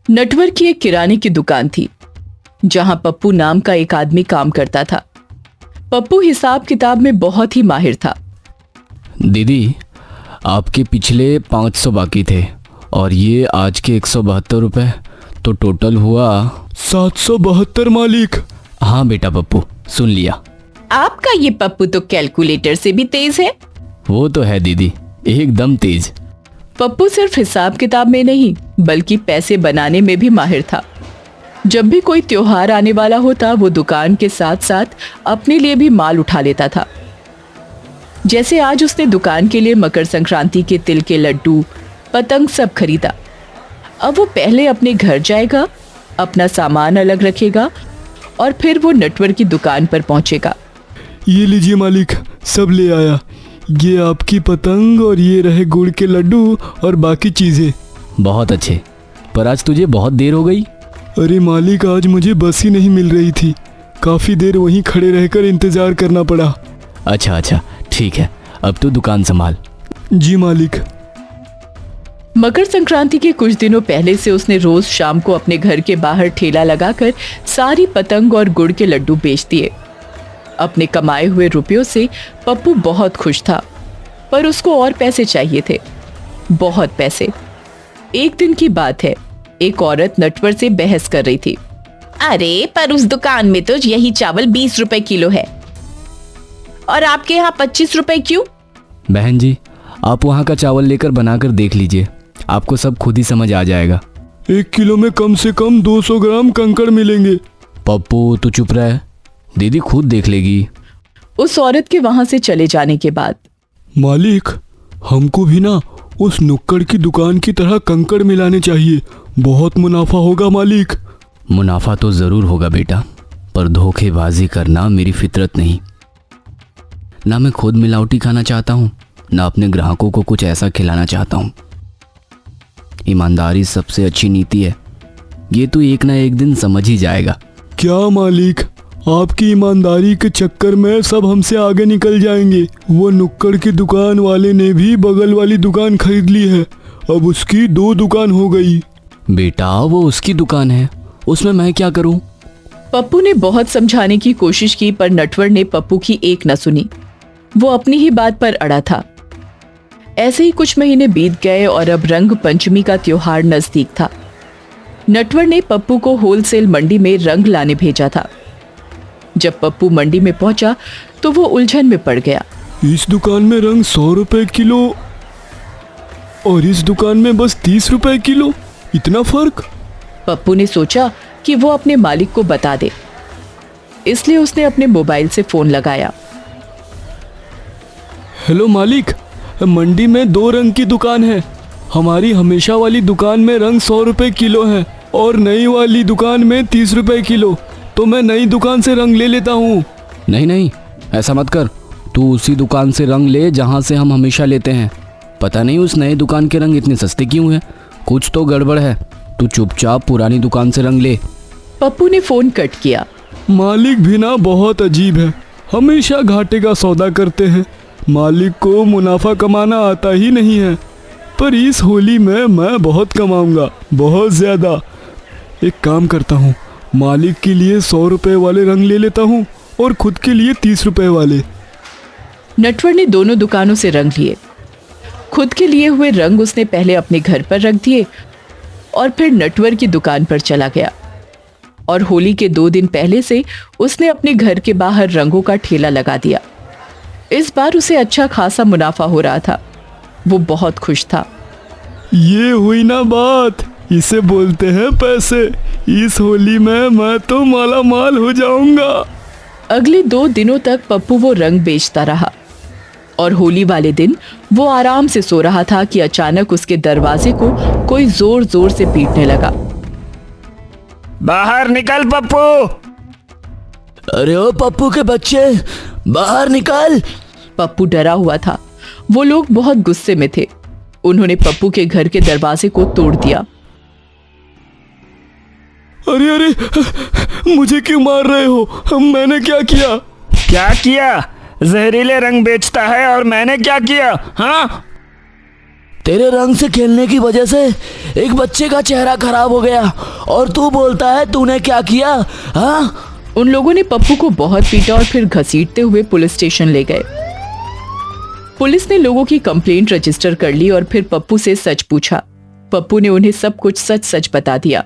नटवर की एक किराने की दुकान थी जहां पप्पू नाम का एक आदमी काम करता था। पप्पू हिसाब किताब में बहुत ही माहिर था। दीदी, आपके पिछले 500 बाकी थे और ये आज के 172 रुपए, तो टोटल हुआ 772 मालिक। हाँ बेटा पप्पू, सुन लिया। आपका ये पप्पू तो कैलकुलेटर से भी तेज है। वो तो है दीदी, एकदम तेज। पप्पू सिर्फ हिसाब किताब में नहीं बल्कि पैसे बनाने में भी माहिर था। जब भी कोई त्योहार आने वाला होता वो दुकान के साथ साथ अपने लिए भी माल उठा लेता था। जैसे आज उसने दुकान के लिए मकर संक्रांति के तिल के लड्डू, पतंग सब खरीदा। अब वो पहले अपने घर जाएगा, अपना सामान अलग रखेगा और फिर वो नटवर की दुकान पर पहुंचेगा। ये लीजिए मालिक, सब ले आया। ये आपकी पतंग और ये रहे गुड़ के लड्डू और बाकी चीजें। बहुत अच्छे, पर आज तुझे बहुत देर हो गई। अरे मालिक, आज मुझे बस ही नहीं मिल रही थी। काफी देर वहीं खड़े रहकर इंतजार करना पड़ा। अच्छा, ठीक है, अब तू दुकान संभाल। जी मालिक। मकर संक्रांति के कुछ दिनों पहले से उसने रोज शाम को अपने घर के बाहर ठेला लगाकर सारी पतंग और गुड़ के लड्डू बेच दिए। अपने कमाए हुए रुपयों से पप्पू बहुत खुश था, पर उसको और पैसे चाहिए थे, बहुत पैसे। एक दिन की बात है, एक औरत नटवर से बहस कर रही थी। अरे पर उस दुकान में तो यही चावल 20 रुपए किलो है और आपके यहाँ 25 रुपए क्यों? बहन जी, आप वहाँ का चावल लेकर बनाकर देख लीजिए, आपको सब खुद ही समझ आ जाएगा। 1 किलो में कम से कम 200 ग्राम कंकड़ मिलेंगे। पप्पू तू चुप रह, दीदी खुद देख लेगी। उस औरत के वहां से चले जाने के बाद मालिक, हमको भी ना उस नुक्कड़ की दुकान की तरह कंकड़ मिलाने चाहिए। बहुत मुनाफा होगा मालिक। मुनाफा तो जरूर होगा बेटा, पर धोखेबाजी करना मेरी फितरत नहीं। ना मैं खुद मिलावटी खाना चाहता हूँ, ना अपने ग्राहकों को कुछ ऐसा खिलाना चाहता हूँ। ईमानदारी सबसे अच्छी नीति है, ये तो एक ना एक दिन समझ ही जाएगा। क्या मालिक, आपकी ईमानदारी के चक्कर में सब हमसे आगे निकल जाएंगे। वो नुक्कड़ की दुकान वाले ने भी बगल वाली दुकान खरीद ली है, अब उसकी 2 दुकान हो गई। बेटा वो उसकी दुकान है, उसमें मैं क्या करूं? पप्पू ने बहुत समझाने की कोशिश की पर नटवर ने पप्पू की एक न सुनी। वो अपनी ही बात पर अड़ा था। ऐसे ही कुछ महीने बीत गए और अब रंग पंचमी का त्योहार नजदीक था। नटवर ने पप्पू को होलसेल मंडी में रंग लाने भेजा था। जब पप्पू मंडी में पहुंचा तो वो उलझन में पड़ गया। इस दुकान में रंग 100 रुपए किलो और इस दुकान में बस 30 रुपए किलो, इतना फर्क। पप्पू ने सोचा कि वो अपने मालिक को बता दे, इसलिए उसने अपने मोबाइल से फोन लगाया। हेलो मालिक, मंडी में 2 रंग की दुकान है। हमारी हमेशा वाली दुकान में रंग 100 रुपए किलो है और नई वाली दुकान में 30 रुपए किलो। तो मैं नई दुकान से रंग ले लेता हूँ। नहीं, ऐसा मत कर। तू उसी दुकान से रंग ले जहाँ से हम हमेशा लेते हैं। पता नहीं उस नए दुकान के रंग इतने सस्ते क्यों हैं, कुछ तो गड़बड़ है। तू चुपचाप पुरानी दुकान से रंग ले। पप्पू ने फोन कट किया। मालिक भी ना बहुत अजीब है, हमेशा घाटे का सौदा करते हैं। मालिक को मुनाफा कमाना आता ही नहीं है, पर इस होली में मैं बहुत कमाऊंगा, बहुत ज्यादा। एक काम करता हूँ, मालिक के लिए 100 रुपए वाले रंग ले लेता हूँ और खुद के लिए 30 रुपए वाले। नटवर ने दोनों दुकानों से रंग लिए। खुद के लिए हुए रंग उसने पहले अपने घर पर रख दिए और फिर नटवर की दुकान पर चला गया। और होली के 2 दिन पहले से उसने अपने घर के बाहर रंगों का ठेला लगा दिया। इस बार उसे अच्छा खासा मुनाफा हो रहा था। वो बहुत खुश था। ये हुई ना बात, इसे बोलते हैं पैसे। इस होली में मैं तो माला माल हो जाऊंगा। अगले 2 दिनों तक पप्पू वो रंग बेचता रहा और होली वाले दिन वो आराम से सो रहा था कि अचानक उसके दरवाजे को कोई जोर जोर से पीटने लगा। बाहर निकल पप्पू। अरे ओ पप्पू के बच्चे, बाहर निकल। पप्पू डरा हुआ था। वो लोग बहुत गुस्से में थे। उन्होंने पप्पू के घर के दरवाजे को तोड़ दिया। अरे, मुझे क्यों मार रहे हो? मैंने क्या किया? क्या किया? जहरीले रंग बेचता है और मैंने क्या किया? हाँ, तेरे रंग से खेलने की वजह से एक बच्चे का चेहरा खराब हो गया और तू बोलता है तूने क्या किया? हाँ, उन लोगों ने पप्पू को बहुत पीटा और फिर घसीटते हुए पुलिस स्टेशन ले गए। पुलिस ने लोगों की कंप्लेंट रजिस्टर कर ली और फिर पप्पू से सच पूछा। पप्पू ने उन्हें सब कुछ सच सच बता दिया,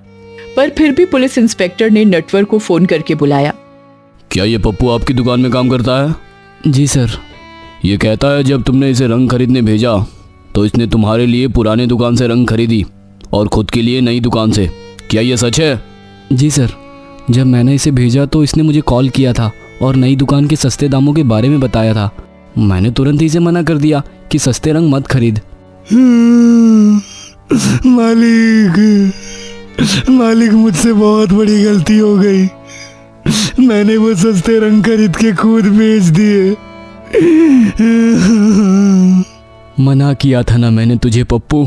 पर फिर भी पुलिस इंस्पेक्टर ने नटवर को फोन करके बुलाया। क्या ये पप्पू आपकी दुकान में काम करता है? जी सर। ये कहता है जब तुमने इसे रंग खरीदने भेजा तो इसने तुम्हारे लिए पुराने दुकान से रंग खरीदी और खुद के लिए नई दुकान से। क्या ये सच है? जी सर, जब मैंने इसे भेजा तो इसने मुझे कॉल किया था और नई दुकान के सस्ते दामों के बारे में बताया था। मैंने तुरंत ही इसे मना कर दिया कि सस्ते रंग मत खरीद। मालिक मुझसे बहुत बड़ी गलती हो गई। मैंने वो सस्ते रंग खरीद के खुद बेच दिए। मना किया था ना मैंने तुझे पप्पू।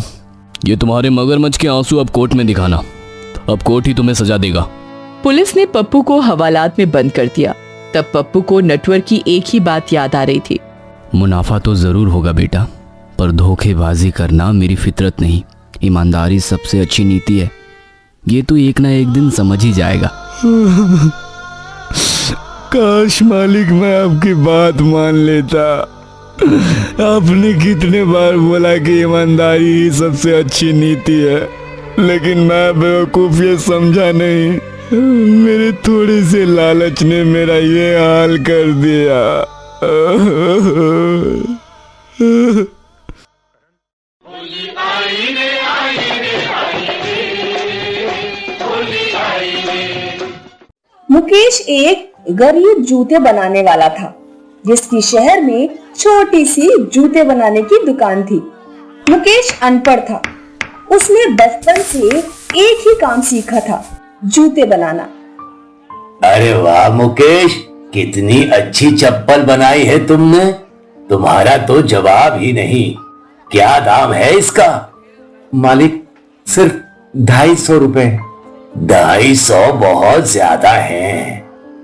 ये तुम्हारे मगरमच्छ के आंसू अब कोर्ट में दिखाना। अब कोर्ट ही तुम्हें सजा देगा। पुलिस ने पप्पू को हवालात में बंद कर दिया। तब पप्पू को नटवर की एक ही बात याद आ रही थी। मुनाफा तो जरूर होगा बेटा, पर धोखेबाजी करना मेरी फितरत नहीं। ईमानदारी सबसे अच्छी नीति है। ये तो एक ना एक दिन समझ ही जाएगा। काश मालिक मैं आपकी बात मान लेता। आपने कितने बार बोला कि ईमानदारी ही सबसे अच्छी नीति है, लेकिन मैं बेवकूफ ये समझा नहीं। मेरे थोड़े से लालच ने मेरा ये हाल कर दिया। मुकेश एक गरीब जूते बनाने वाला था, जिसकी शहर में छोटी सी जूते बनाने की दुकान थी। मुकेश अनपढ़ था। उसने बचपन से एक ही काम सीखा था, जूते बनाना। अरे वाह मुकेश, कितनी अच्छी चप्पल बनाई है तुमने। तुम्हारा तो जवाब ही नहीं। क्या दाम है इसका? मालिक सिर्फ 250 रुपए। 250 बहुत ज्यादा है।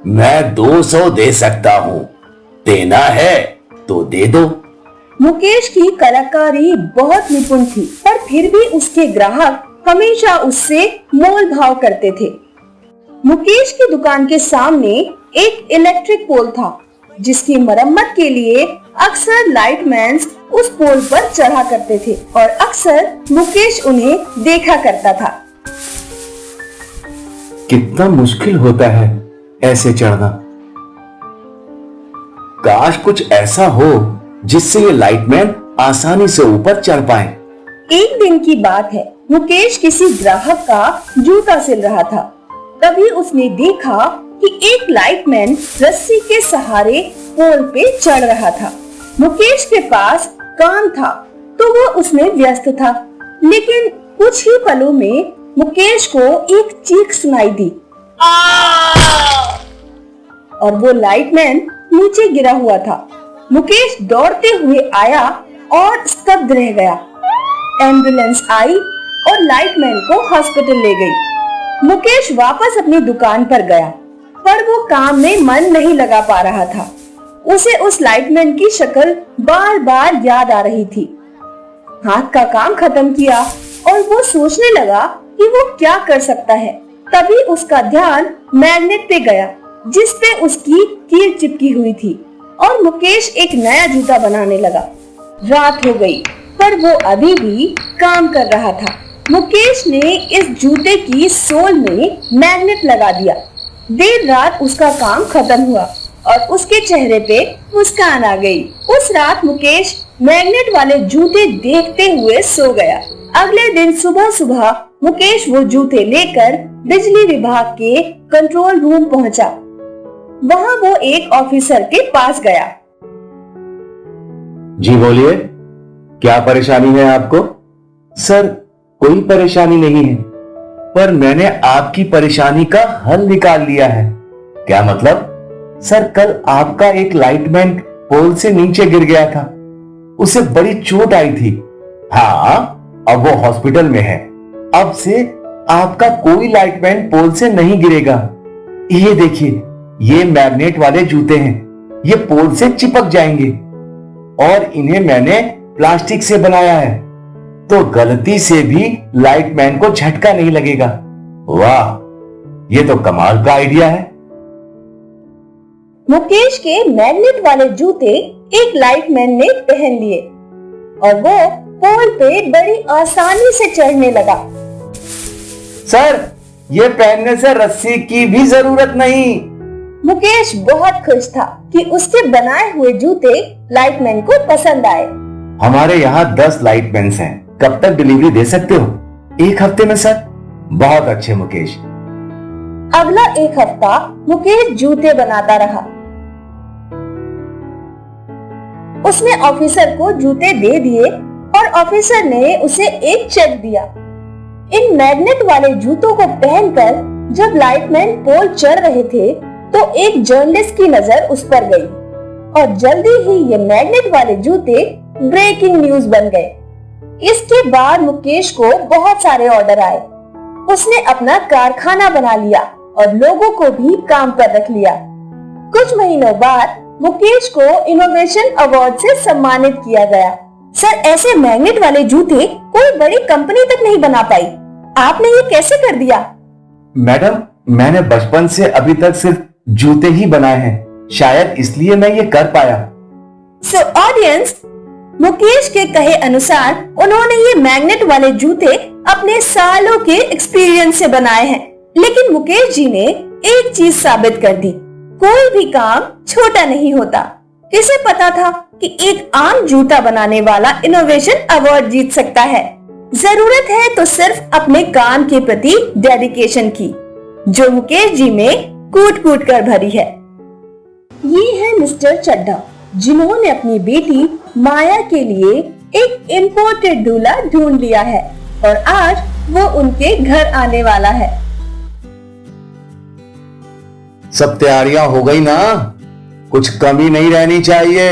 मैं 200 दे सकता हूँ। देना है तो दे दो। मुकेश की कलाकारी बहुत निपुण थी, पर फिर भी उसके ग्राहक हमेशा उससे मोल भाव करते थे। मुकेश की दुकान के सामने एक इलेक्ट्रिक पोल था, जिसकी मरम्मत के लिए अक्सर लाइटमैन उस पोल पर चढ़ा करते थे और अक्सर मुकेश उन्हें देखा करता था। कितना मुश्किल होता है ऐसे चढ़ना। काश कुछ ऐसा हो जिससे ये लाइटमैन आसानी से ऊपर चढ़ पाए। एक दिन की बात है, मुकेश किसी ग्राहक का जूता सिल रहा था। तभी उसने देखा कि एक लाइटमैन रस्सी के सहारे पोल पे चढ़ रहा था। मुकेश के पास काम था तो वो उसमें व्यस्त था, लेकिन कुछ ही पलों में मुकेश को एक चीख सुनाई दी और वो लाइटमैन नीचे गिरा हुआ था। मुकेश दौड़ते हुए आया और स्तब्ध रह गया। एम्बुलेंस आई और लाइटमैन को हॉस्पिटल ले गई। मुकेश वापस अपनी दुकान पर गया, पर वो काम में मन नहीं लगा पा रहा था। उसे उस लाइटमैन की शक्ल बार बार याद आ रही थी। हाथ का काम खत्म किया और वो सोचने लगा कि वो क्या कर सकता है। तभी उसका ध्यान मैग्नेट पे गया, जिस पे उसकी कील चिपकी हुई थी और मुकेश एक नया जूता बनाने लगा। रात हो गई, पर वो अभी भी काम कर रहा था। मुकेश ने इस जूते की सोल में मैग्नेट लगा दिया। देर रात उसका काम खत्म हुआ और उसके चेहरे पे मुस्कान आ गई। उस रात मुकेश मैग्नेट वाले जूते देखते हुए सो गया। अगले दिन सुबह सुबह मुकेश वो जूते लेकर बिजली विभाग के कंट्रोल रूम पहुंचा। वहां वो एक ऑफिसर के पास गया। जी बोलिए, क्या परेशानी है आपको? सर, कोई परेशानी नहीं है, पर मैंने आपकी परेशानी का हल निकाल लिया है। क्या मतलब? सर, कल आपका एक लाइटमैन पोल से नीचे गिर गया था। उसे बड़ी चोट आई थी। हाँ, अब वो हॉस्पिटल में है। अब से आपका कोई लाइटमैन पोल से नहीं गिरेगा। ये देखिए, ये मैग्नेट वाले जूते हैं। ये पोल से चिपक जाएंगे और इन्हें मैंने प्लास्टिक से बनाया है। तो गलती से भी लाइटमैन को झटका नहीं लगेगा। वाह, ये तो कमाल का आइडिया है। मुकेश के मैग्नेट वाले जूते एक लाइटमैन ने पहन लिए और वो पोल पे बड़ी आसानी से चढ़ने लगा। सर, ये पहनने से रस्सी की भी जरूरत नहीं। मुकेश बहुत खुश था कि उसके बनाए हुए जूते लाइटमैन को पसंद आए। हमारे यहाँ 10 लाइटमैन हैं। कब तक डिलीवरी दे सकते हो? 1 हफ्ते में सर। बहुत अच्छे मुकेश। अगला 1 हफ्ता मुकेश जूते बनाता रहा। उसने ऑफिसर को जूते दे दिए और ऑफिसर ने उसे एक चेक दिया। इन मैग्नेट वाले जूतों को पहनकर जब लाइटमैन पोल चढ़ रहे थे तो एक जर्नलिस्ट की नजर उस पर गई और जल्दी ही ये मैग्नेट वाले जूते ब्रेकिंग न्यूज बन गए। इसके बाद मुकेश को बहुत सारे ऑर्डर आए। उसने अपना कारखाना बना लिया और लोगों को भी काम पर रख लिया। कुछ महीनों बाद मुकेश को इनोवेशन अवार्ड से सम्मानित किया गया। सर, ऐसे मैग्नेट वाले जूते कोई बड़ी कंपनी तक नहीं बना पाई। आपने ये कैसे कर दिया? मैडम, मैंने बचपन से अभी तक सिर्फ जूते ही बनाए हैं, शायद इसलिए मैं ये कर पाया। सो ऑडियंस, मुकेश के कहे अनुसार उन्होंने ये मैग्नेट वाले जूते अपने सालों के एक्सपीरियंस से बनाए हैं। लेकिन मुकेश जी ने एक चीज साबित कर दी, कोई भी काम छोटा नहीं होता। किसे पता था कि एक आम जूता बनाने वाला इनोवेशन अवार्ड जीत सकता है। जरूरत है तो सिर्फ अपने काम के प्रति डेडिकेशन की, जो मुकेश जी में कूट कूट कर भरी है। ये है मिस्टर चड्ढा, जिन्होंने अपनी बेटी माया के लिए एक इम्पोर्टेड दूल्हा ढूंढ लिया है और आज वो उनके घर आने वाला है। सब तैयारियां हो गई ना? कुछ कमी नहीं रहनी चाहिए।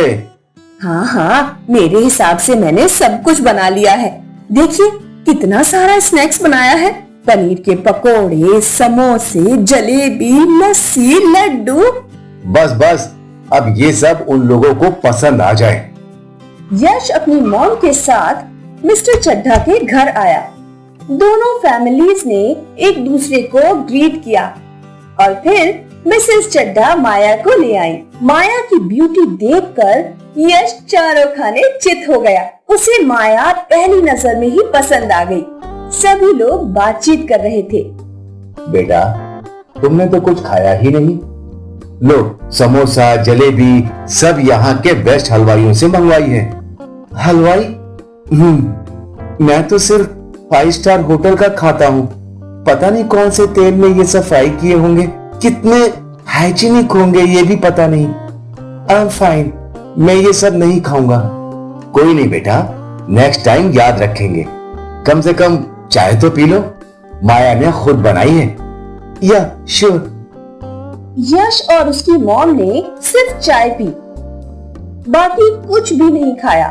हाँ हाँ, मेरे हिसाब से मैंने सब कुछ बना लिया है। देखिए कितना सारा स्नैक्स बनाया है। पनीर के पकोड़े, समोसे, जलेबी, लस्सी, लड्डू। बस बस, अब ये सब उन लोगों को पसंद आ जाए। यश अपनी मॉम के साथ मिस्टर चड्ढा के घर आया। दोनों फैमिलीज ने एक दूसरे को ग्रीट किया और फिर मिसेस चड्ढा माया को ले आई। माया की ब्यूटी देखकर यश चारों खाने चित हो गया। उसे माया पहली नजर में ही पसंद आ गई। सभी लोग बातचीत कर रहे थे। बेटा, तुमने तो कुछ खाया ही नहीं। लो, समोसा, जलेबी सब यहाँ के बेस्ट हलवाइयों से मंगवाई है। हलवाई? मैं तो सिर्फ 5 स्टार होटल का खाता हूँ। पता नहीं कौन से तेल में ये सब फ्राई किए होंगे, कितने हाइजीनिक होंगे ये भी पता नहीं। आई एम फाइन, मैं ये सब नहीं खाऊंगा। कोई नहीं बेटा, नेक्स्ट टाइम याद रखेंगे। कम से कम चाय तो पी लो, माया ने खुद बनाई है। या श्योर। यश और उसकी मॉम ने सिर्फ चाय पी, बाकी कुछ भी नहीं खाया।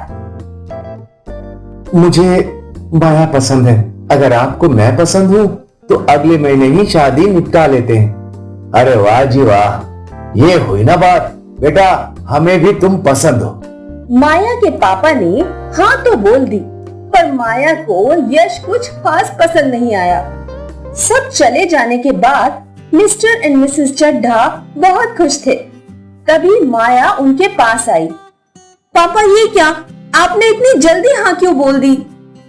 मुझे माया पसंद है। अगर आपको मैं पसंद हूँ तो अगले महीने ही शादी निपटा लेते हैं। अरे वाह जी वाह, ये हुई ना बात। बेटा, हमें भी तुम पसंद हो। माया के पापा ने हाँ तो बोल दी, पर माया को यश कुछ खास पसंद नहीं आया। सब चले जाने के बाद मिस्टर एंड मिसेस चड्ढा बहुत खुश थे। तभी माया उनके पास आई। पापा, ये क्या, आपने इतनी जल्दी हाँ क्यों बोल दी?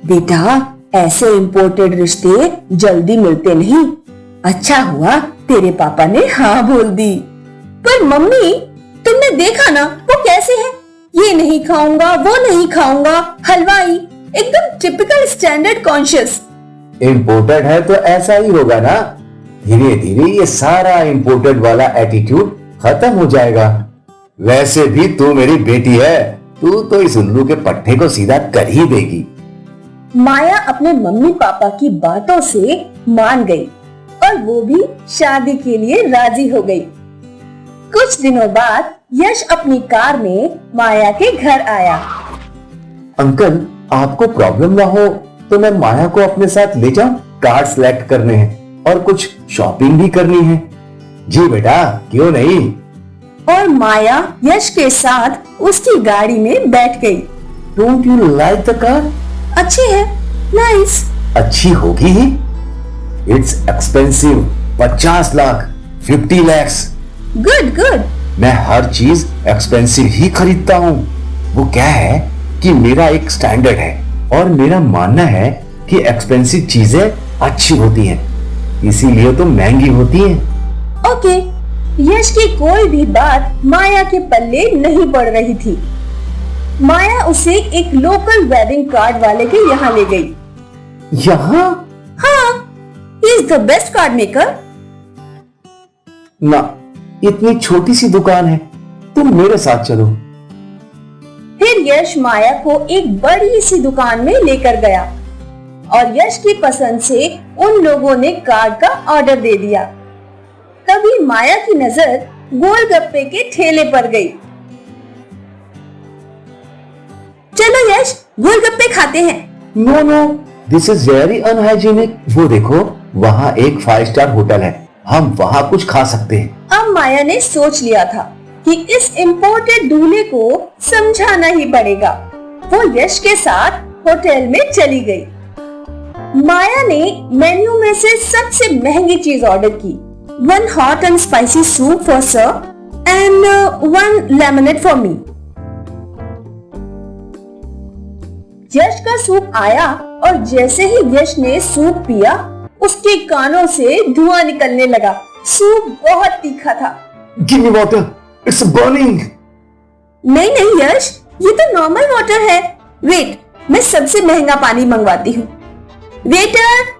बेटा, ऐसे इम्पोर्टेड रिश्ते जल्दी मिलते नहीं। अच्छा हुआ तेरे पापा ने हाँ बोल दी। पर मम्मी, तुमने देखा ना वो कैसे है? ये नहीं खाऊंगा, वो नहीं खाऊंगा, हलवाई, एकदम टिपिकल स्टैंडर्ड कॉन्शियस। इम्पोर्टेड है तो ऐसा ही होगा ना। धीरे धीरे ये सारा इम्पोर्टेड वाला एटीट्यूड खत्म हो जाएगा। वैसे भी तू मेरी बेटी है, तू तो इस उल्लू के पट्टे को सीधा कर ही देगी। माया अपने मम्मी पापा की बातों से मान गई और वो भी शादी के लिए राजी हो गई। कुछ दिनों बाद यश अपनी कार में माया के घर आया। अंकल, आपको प्रॉब्लम ना हो तो मैं माया को अपने साथ ले जाऊं? कार सिलेक्ट करने हैं और कुछ शॉपिंग भी करनी है। जी बेटा, क्यों नहीं। और माया यश के साथ उसकी गाड़ी में बैठ गई। Don't you like the car? अच्छी है, नाइस। अच्छी होगी ही। It's expensive. 50 lakh, 50 lakhs। Good good. मैं हर चीज एक्सपेंसिव ही खरीदता हूँ। वो क्या है कि मेरा एक स्टैंडर्ड है और मेरा मानना है कि एक्सपेंसिव चीजें अच्छी होती हैं, इसीलिए तो महंगी होती हैं। ओके। यश की कोई भी बात माया के पल्ले नहीं पड़ रही थी। माया उसे एक लोकल वेडिंग कार्ड वाले के यहाँ ले गई। यहाँ? हाँ, he is the best card maker. ना, इतनी छोटी सी दुकान है, तुम मेरे साथ चलो। फिर यश माया को एक बड़ी सी दुकान में लेकर गया और यश की पसंद से उन लोगों ने कार्ड का ऑर्डर दे दिया। तभी माया की नजर गोलगप्पे के ठेले पर गई। चलो यश, गोलगप्पे खाते हैं। No no, this is very unhygienic. वो देखो, वहाँ एक 5 स्टार होटल है, हम वहाँ कुछ खा सकते हैं। अब माया ने सोच लिया था कि इस इम्पोर्टेड दूल्हे को समझाना ही पड़ेगा। वो यश के साथ होटल में चली गई। माया ने मेन्यू में से सबसे महंगी चीज ऑर्डर की। 1 hot and spicy soup for sir and 1 lemonade for me। यश का सूप आया और जैसे ही यश ने सूप पिया, उसके कानों से धुआं निकलने लगा। सूप बहुत तीखा था। Give me water, it's burning. नहीं नहीं यश, ये तो नॉर्मल वाटर है। वेट, मैं सबसे महंगा पानी मंगवाती हूँ। वेटर,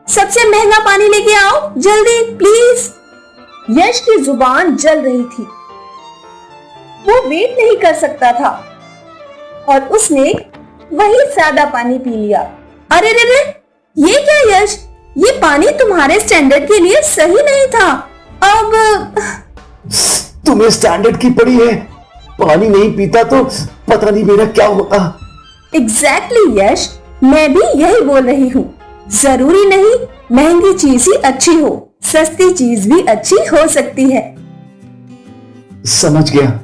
सबसे महंगा पानी लेके आओ जल्दी प्लीज। यश की जुबान जल रही थी। वो वेट नहीं कर सकता था और उसने वही सादा पानी पी लिया। अरे रे रे, ये क्या यश, ये पानी तुम्हारे स्टैंडर्ड के लिए सही नहीं था। अब तुम्हें स्टैंडर्ड की पड़ी है। पानी नहीं पीता तो पता नहीं मेरा क्या होता। एग्जैक्टली यश, मैं भी यही बोल रही हूँ। जरूरी नहीं महंगी चीज ही अच्छी हो, सस्ती चीज भी अच्छी हो सकती है। समझ गया।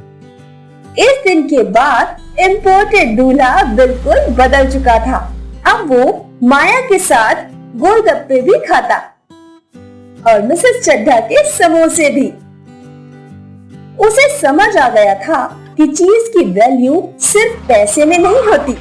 इस दिन के बाद इम्पोर्टेड दूल्हा बिल्कुल बदल चुका था। अब वो माया के साथ गोलगप्पे भी खाता और मिसेस चड्ढा के समोसे भी। उसे समझ आ गया था कि चीज की वैल्यू सिर्फ पैसे में नहीं होती,